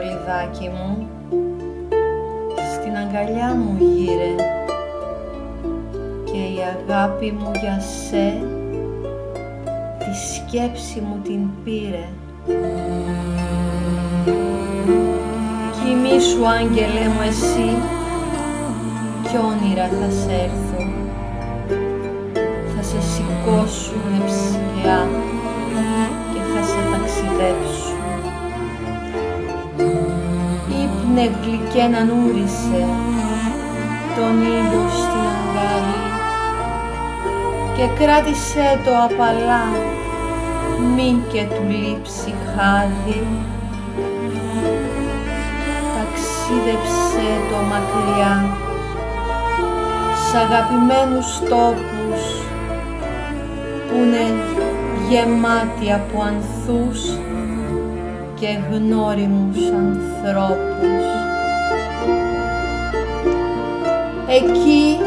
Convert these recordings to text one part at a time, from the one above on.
στολιδάκι μου, στην αγκαλιά μου γύρε και η αγάπη μου για σε τη σκέψη μου την πήρε. Κοιμήσου άγγελέ μου εσύ κι όνειρα θα σε έρθουν, θα σε σηκώσουνε ψηλά και θα σε ταξιδέψουν. Ύπνε γλυκέ να νούρισε τον ήλιο στην αγκάλι και κράτησέ το απαλά, μη και του λείψει χάδι. Ταξίδεψέ το μακριά σ' αγαπημένους τόπους που είναι γεμάτοι από ανθούς και γνώριμους ανθρώπους. Εκεί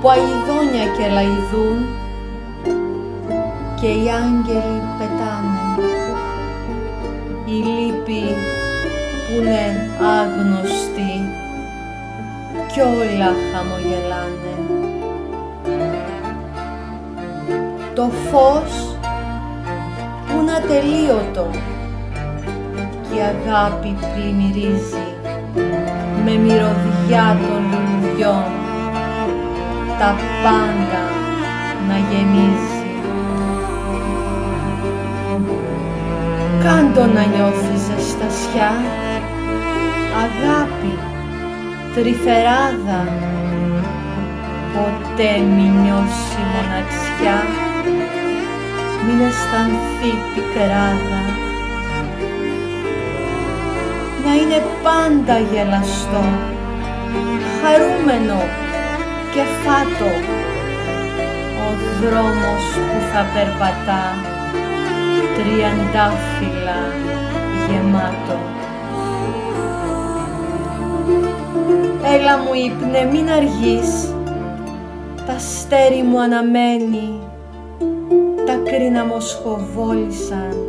που αηδόνια και λαϊδούν και οι άγγελοι πετάνε, η λύπη που είναι άγνωστη κι όλα χαμογελάνε. Το φως που είναι ατελείωτο κι η αγάπη πλημμυρίζει με μυρωδιά των λουλουδιών τα πάντα να γεμίζει. Κάντο να νιώθεις ζεστασιά, αγάπη, τρυφεράδα, ποτέ μη νιώσει μοναξιά, μην αισθανθεί πικράδα. Να είναι πάντα γελαστό, χαρούμενο και φάτο ο δρόμος που θα περπατά, τριαντάφυλλα γεμάτο. Έλα μου ύπνε, μην αργείς, τα αστέρι μου αναμένει, τα κρίνα μοσχοβόλησαν